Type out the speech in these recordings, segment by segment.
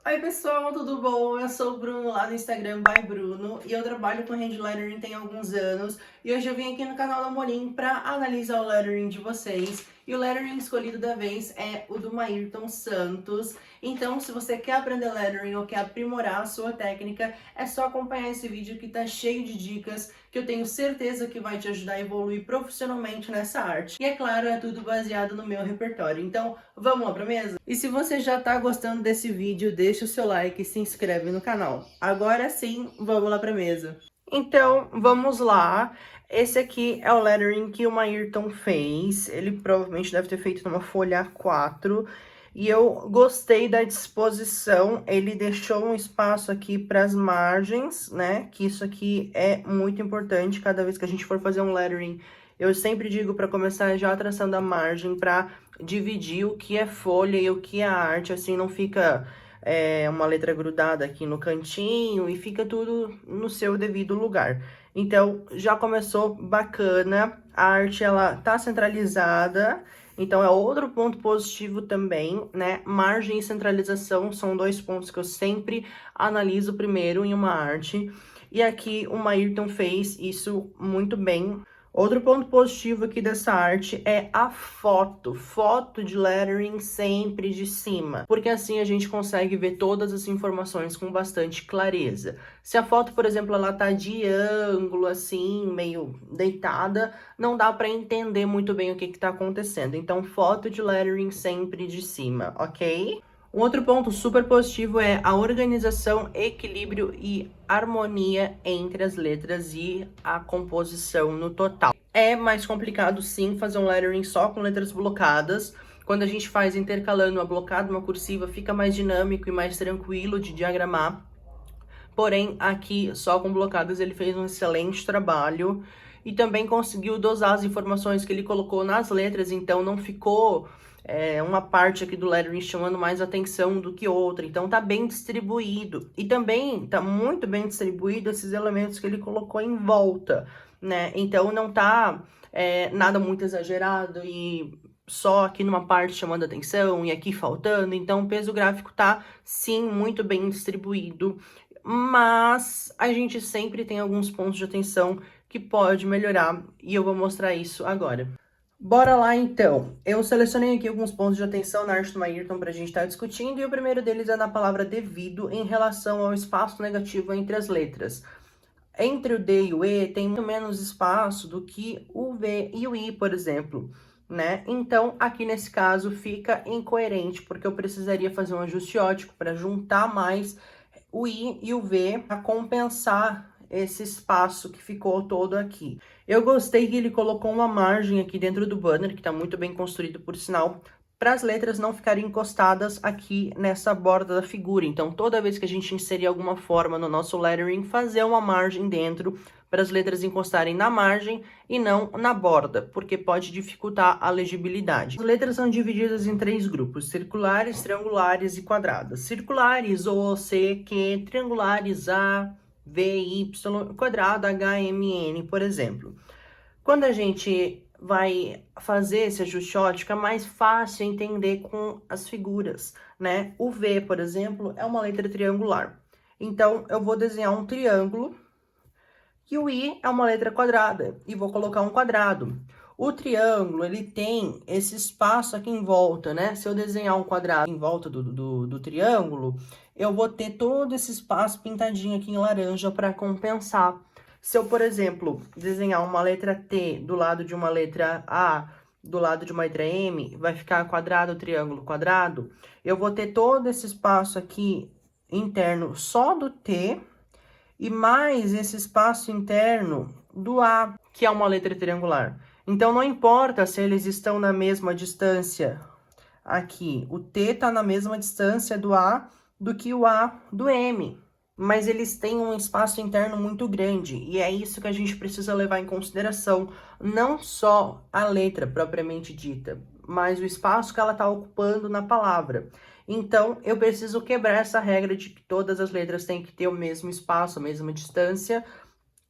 Oi pessoal, tudo bom? Eu sou o Bruno lá do Instagram by Bruno e eu trabalho com hand lettering tem alguns anos e hoje eu vim aqui no canal da Morim para analisar o lettering de vocês e o lettering escolhido da vez é o do Maírton Santos. Então, se você quer aprender lettering ou quer aprimorar a sua técnica, é só acompanhar esse vídeo que tá cheio de dicas que eu tenho certeza que vai te ajudar a evoluir profissionalmente nessa arte. E é claro, é tudo baseado no meu repertório. Então, vamos lá pra mesa? E se você já tá gostando desse vídeo, deixa o seu like e se inscreve no canal. Agora sim, vamos lá pra mesa. Então, vamos lá. Esse aqui é o lettering que o Maírton fez. Ele provavelmente deve ter feito numa folha A4. E eu gostei da disposição. Ele deixou um espaço aqui para as margens, né? Que isso aqui é muito importante cada vez que a gente for fazer um lettering. Eu sempre digo para começar já traçando a margem para dividir o que é folha e o que é arte, assim não fica uma letra grudada aqui no cantinho e fica tudo no seu devido lugar. Então, já começou bacana, a arte ela tá centralizada, então é outro ponto positivo também, né? Margem e centralização são dois pontos que eu sempre analiso primeiro em uma arte. E aqui o Maírton fez isso muito bem. Outro ponto positivo aqui dessa arte é a foto de lettering sempre de cima, porque assim a gente consegue ver todas as informações com bastante clareza. Se a foto, por exemplo, ela tá de ângulo, assim, meio deitada, não dá para entender muito bem o que tá acontecendo. Então, foto de lettering sempre de cima, ok? Um outro ponto super positivo é a organização, equilíbrio e harmonia entre as letras e a composição no total. É mais complicado sim fazer um lettering só com letras blocadas. Quando a gente faz intercalando uma blocada, uma cursiva, fica mais dinâmico e mais tranquilo de diagramar. Porém, aqui só com blocadas ele fez um excelente trabalho e também conseguiu dosar as informações que ele colocou nas letras, então não ficou uma parte aqui do lettering chamando mais atenção do que outra, então tá bem distribuído. E também tá muito bem distribuído esses elementos que ele colocou em volta, né? Então não tá nada muito exagerado e só aqui numa parte chamando atenção e aqui faltando, então o peso gráfico tá sim muito bem distribuído, mas a gente sempre tem alguns pontos de atenção que pode melhorar e eu vou mostrar isso agora. Bora lá então. Eu selecionei aqui alguns pontos de atenção na arte do Maírton para a gente estar discutindo e o primeiro deles é na palavra devido em relação ao espaço negativo entre as letras. Entre o D e o E tem muito menos espaço do que o V e o I, por exemplo, né? Então, aqui nesse caso fica incoerente, porque eu precisaria fazer um ajuste ótico para juntar mais o I e o V para compensar esse espaço que ficou todo aqui. Eu gostei que ele colocou uma margem aqui dentro do banner, que está muito bem construído por sinal, para as letras não ficarem encostadas aqui nessa borda da figura. Então, toda vez que a gente inserir alguma forma no nosso lettering, fazer uma margem dentro para as letras encostarem na margem e não na borda, porque pode dificultar a legibilidade. As letras são divididas em três grupos: circulares, triangulares e quadradas. Circulares, O, C, Q; triangulares, A, V, Y; quadrado, H, M, N, por exemplo. Quando a gente vai fazer esse ajuste ótico, é mais fácil entender com as figuras, né? O V, por exemplo, é uma letra triangular. Então, eu vou desenhar um triângulo e o I é uma letra quadrada e vou colocar um quadrado. O triângulo, ele tem esse espaço aqui em volta, né? Se eu desenhar um quadrado em volta do triângulo, eu vou ter todo esse espaço pintadinho aqui em laranja para compensar. Se eu, por exemplo, desenhar uma letra T do lado de uma letra A, do lado de uma letra M, vai ficar quadrado, triângulo, quadrado. Eu vou ter todo esse espaço aqui interno só do T e mais esse espaço interno do A, que é uma letra triangular. Então, não importa se eles estão na mesma distância aqui. O T está na mesma distância do A do que o A do M. Mas eles têm um espaço interno muito grande. E é isso que a gente precisa levar em consideração. Não só a letra propriamente dita, mas o espaço que ela está ocupando na palavra. Então, eu preciso quebrar essa regra de que todas as letras têm que ter o mesmo espaço, a mesma distância,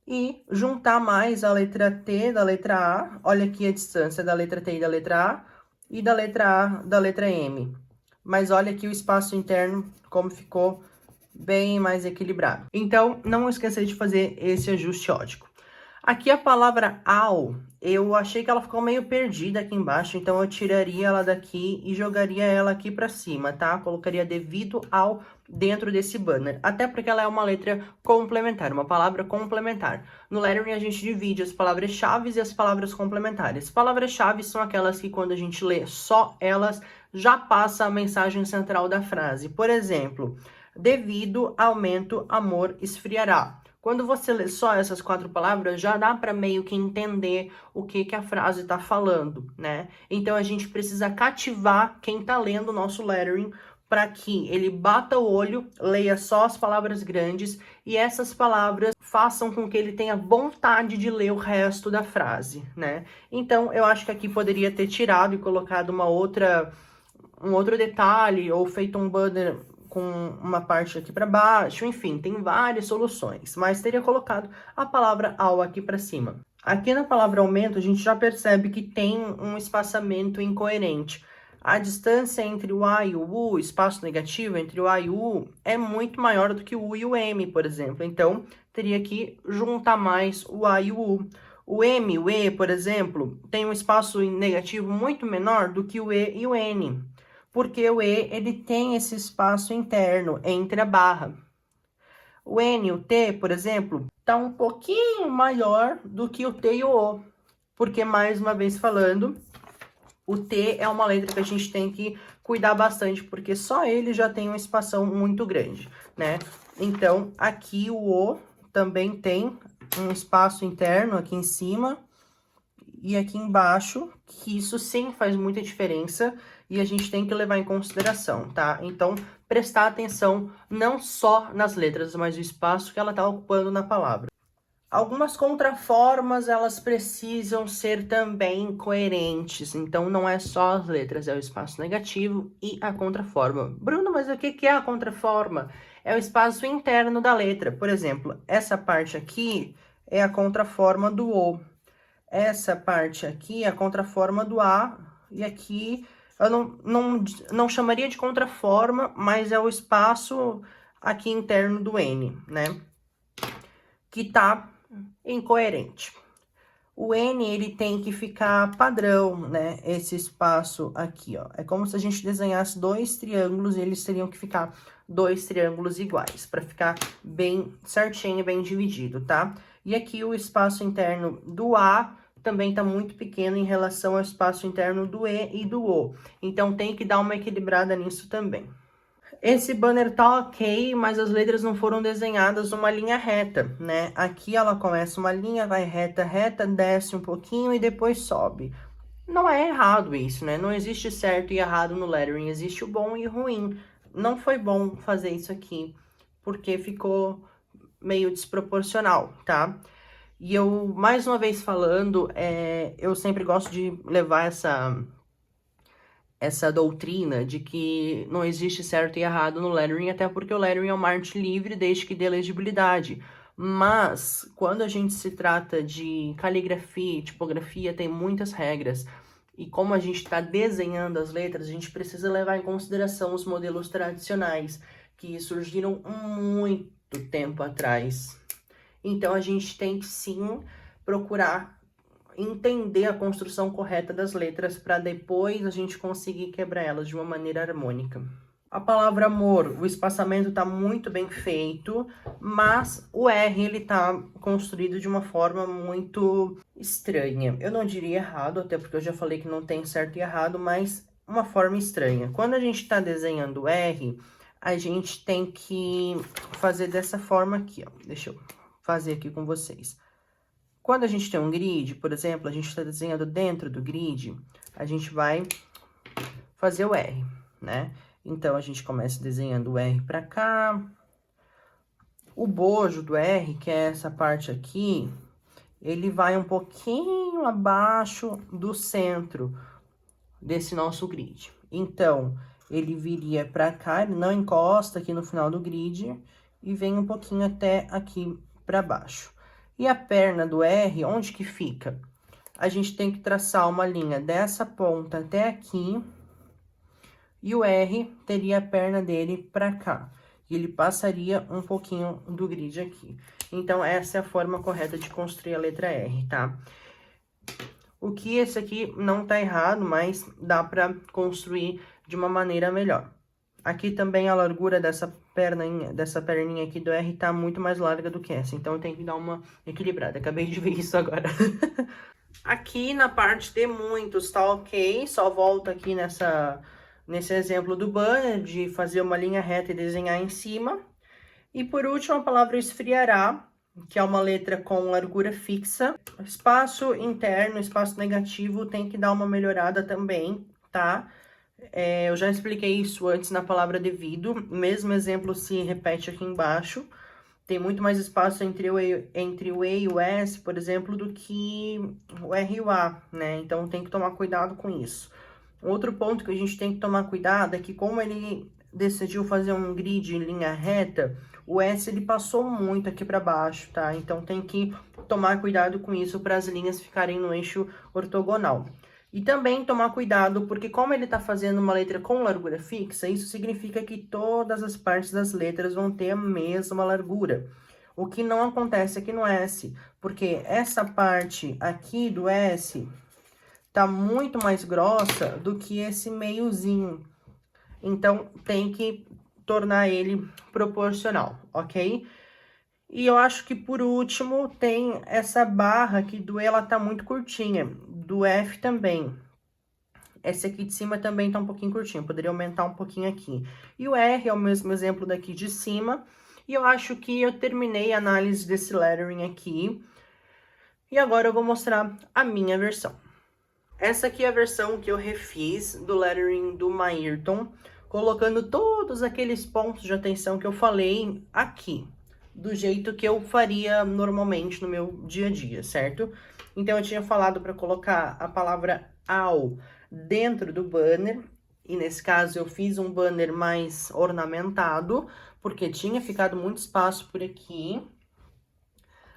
e juntar mais a letra T da letra A. Olha aqui a distância da letra T e da letra A, e da letra A da letra M. mas olha aqui o espaço interno como ficou bem mais equilibrado. Então, não esqueça de fazer esse ajuste ótico. Aqui a palavra ao, eu achei que ela ficou meio perdida aqui embaixo, então eu tiraria ela daqui e jogaria ela aqui para cima, tá? Colocaria devido ao dentro desse banner, até porque ela é uma letra complementar, uma palavra complementar. No lettering a gente divide as palavras-chave e as palavras complementares. Palavras-chave são aquelas que quando a gente lê só elas, já passa a mensagem central da frase. Por exemplo, devido aumento, amor esfriará. Quando você lê só essas 4 palavras, já dá para meio que entender o que a frase está falando, né? Então, a gente precisa cativar quem está lendo o nosso lettering para que ele bata o olho, leia só as palavras grandes e essas palavras façam com que ele tenha vontade de ler o resto da frase, né? Então, eu acho que aqui poderia ter tirado e colocado um outro detalhe ou feito um banner com uma parte aqui para baixo, enfim, tem várias soluções, mas teria colocado a palavra ao aqui para cima. Aqui na palavra aumento, a gente já percebe que tem um espaçamento incoerente. A distância entre o A e o U, o espaço negativo entre o A e o U, é muito maior do que o U e o M, por exemplo. Então, teria que juntar mais o A e o U. O M, o E, por exemplo, tem um espaço negativo muito menor do que o E e o N. Porque o E, ele tem esse espaço interno entre a barra. O N e o T, por exemplo, está um pouquinho maior do que o T e o O. Porque, mais uma vez falando, o T é uma letra que a gente tem que cuidar bastante, porque só ele já tem uma espação muito grande, né? Então, aqui o O também tem um espaço interno aqui em cima e aqui embaixo, que isso sim faz muita diferença e a gente tem que levar em consideração, tá? Então, prestar atenção não só nas letras, mas no espaço que ela está ocupando na palavra. Algumas contraformas, elas precisam ser também coerentes, então não é só as letras, é o espaço negativo e a contraforma. Bruno, mas o que é a contraforma? É o espaço interno da letra. Por exemplo, essa parte aqui é a contraforma do O. Essa parte aqui é a contraforma do A, e aqui eu não chamaria de contraforma, mas é o espaço aqui interno do N, né? Que tá incoerente. O N, ele tem que ficar padrão, né? Esse espaço aqui, ó. É como se a gente desenhasse 2 triângulos e eles teriam que ficar 2 triângulos iguais, para ficar bem certinho, bem dividido, tá? E aqui o espaço interno do A também está muito pequeno em relação ao espaço interno do E e do O. Então, tem que dar uma equilibrada nisso também. Esse banner tá ok, mas as letras não foram desenhadas numa linha reta, né? Aqui ela começa uma linha, vai reta, reta, desce um pouquinho e depois sobe. Não é errado isso, né? Não existe certo e errado no lettering, existe o bom e o ruim. Não foi bom fazer isso aqui, porque ficou meio desproporcional, tá? E eu, mais uma vez falando, eu sempre gosto de levar essa doutrina de que não existe certo e errado no lettering, até porque o lettering é uma arte livre desde que dê legibilidade. Mas, quando a gente se trata de caligrafia e tipografia, tem muitas regras. E como a gente está desenhando as letras, a gente precisa levar em consideração os modelos tradicionais, que surgiram muito tempo atrás. Então, a gente tem que, sim, procurar entender a construção correta das letras para depois a gente conseguir quebrar elas de uma maneira harmônica. A palavra amor, o espaçamento está muito bem feito, mas o R ele está construído de uma forma muito estranha. Eu não diria errado, até porque eu já falei que não tem certo e errado, mas uma forma estranha. Quando a gente está desenhando o R, a gente tem que fazer dessa forma aqui, ó. Deixa eu fazer aqui com vocês. Quando a gente tem um grid, por exemplo, a gente está desenhando dentro do grid, a gente vai fazer o R, né? Então, a gente começa desenhando o R para cá. O bojo do R, que é essa parte aqui, ele vai um pouquinho abaixo do centro desse nosso grid. Então, ele viria para cá, ele não encosta aqui no final do grid e vem um pouquinho até aqui para baixo. E a perna do R, onde que fica? A gente tem que traçar uma linha dessa ponta até aqui e o R teria a perna dele pra cá. E ele passaria um pouquinho do grid aqui. Então, essa é a forma correta de construir a letra R, tá? O que esse aqui não tá errado, mas dá pra construir de uma maneira melhor. Aqui também a largura dessa perninha aqui do R tá muito mais larga do que essa, então tem que dar uma equilibrada. Acabei de ver isso agora. Aqui na parte de muitos tá ok, só volto aqui nesse exemplo do banner, de fazer uma linha reta e desenhar em cima. E por último, a palavra esfriará, que é uma letra com largura fixa. Espaço interno, espaço negativo, tem que dar uma melhorada também, tá? Eu já expliquei isso antes na palavra devido. O mesmo exemplo se repete aqui embaixo. Tem muito mais espaço entre o E e o S, por exemplo, do que o R e o A, né? Então tem que tomar cuidado com isso. Outro ponto que a gente tem que tomar cuidado é que como ele decidiu fazer um grid em linha reta, o S ele passou muito aqui para baixo, tá? Então tem que tomar cuidado com isso para as linhas ficarem no eixo ortogonal. E também tomar cuidado porque como ele está fazendo uma letra com largura fixa, isso significa que todas as partes das letras vão ter a mesma largura. O que não acontece aqui no S, porque essa parte aqui do S tá muito mais grossa do que esse meiozinho. Então, tem que tornar ele proporcional, ok? E eu acho que, por último, tem essa barra aqui do E, ela tá muito curtinha. Do F também. Esse aqui de cima também tá um pouquinho curtinho, poderia aumentar um pouquinho aqui. E o R é o mesmo exemplo daqui de cima. E eu acho que eu terminei a análise desse lettering aqui. E agora eu vou mostrar a minha versão. Essa aqui é a versão que eu refiz do lettering do Mayrton, colocando todos aqueles pontos de atenção que eu falei aqui, do jeito que eu faria normalmente no meu dia a dia, certo? Então, eu tinha falado para colocar a palavra ao dentro do banner, e nesse caso eu fiz um banner mais ornamentado, porque tinha ficado muito espaço por aqui.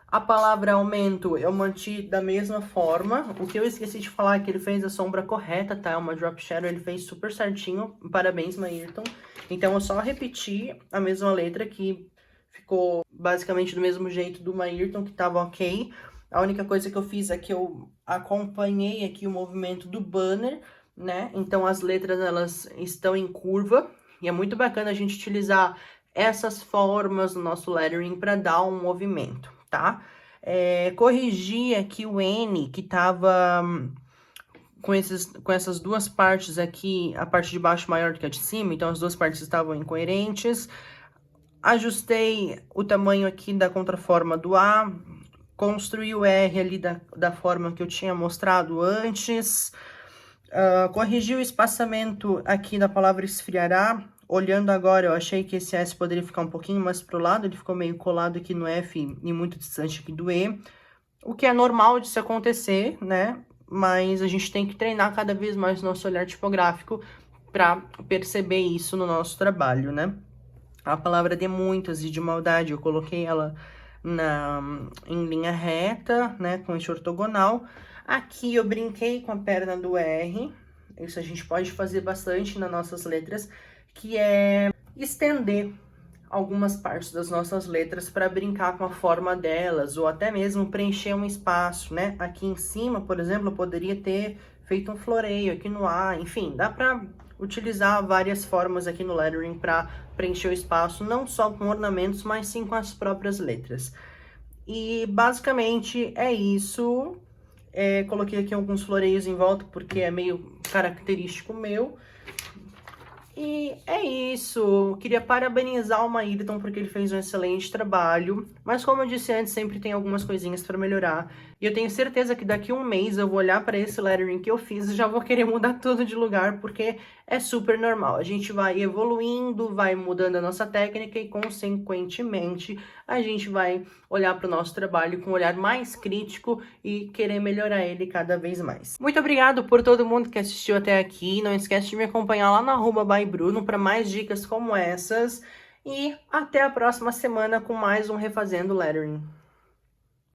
A palavra aumento eu mantive da mesma forma. O que eu esqueci de falar é que ele fez a sombra correta, tá? Uma drop shadow, ele fez super certinho. Parabéns, Mayrton. Então, eu só repeti a mesma letra, que ficou basicamente do mesmo jeito do Mayrton, que tava ok. A única coisa que eu fiz é que eu acompanhei aqui o movimento do banner, né? Então, as letras, elas estão em curva. E é muito bacana a gente utilizar essas formas no nosso lettering para dar um movimento, tá? Corrigi aqui o N, que tava com essas duas partes aqui, a parte de baixo maior do que a de cima, então as duas partes estavam incoerentes. Ajustei o tamanho aqui da contraforma do A, construí o R ali da forma que eu tinha mostrado antes, corrigi o espaçamento aqui da palavra esfriará. Olhando agora, eu achei que esse S poderia ficar um pouquinho mais pro lado, ele ficou meio colado aqui no F e muito distante aqui do E. O que é normal de se acontecer, né? Mas a gente tem que treinar cada vez mais o nosso olhar tipográfico para perceber isso no nosso trabalho, né? A palavra de muitas e de maldade, eu coloquei ela em linha reta, né? Com eixo ortogonal. Aqui eu brinquei com a perna do R, isso a gente pode fazer bastante nas nossas letras, que é estender algumas partes das nossas letras para brincar com a forma delas, ou até mesmo preencher um espaço, né? Aqui em cima, por exemplo, eu poderia ter feito um floreio aqui no A, enfim, dá para utilizar várias formas aqui no lettering para preencher o espaço, não só com ornamentos, mas sim com as próprias letras. E basicamente é isso. Coloquei aqui alguns floreios em volta, porque é meio característico meu. E é isso, queria parabenizar o Mayrton porque ele fez um excelente trabalho, mas como eu disse antes, sempre tem algumas coisinhas para melhorar. E eu tenho certeza que daqui a um mês eu vou olhar para esse lettering que eu fiz e já vou querer mudar tudo de lugar, porque é super normal. A gente vai evoluindo, vai mudando a nossa técnica e, consequentemente, a gente vai olhar para o nosso trabalho com um olhar mais crítico e querer melhorar ele cada vez mais. Muito obrigado por todo mundo que assistiu até aqui. Não esquece de me acompanhar lá no @ByBruno para mais dicas como essas. E até a próxima semana com mais um Refazendo Lettering.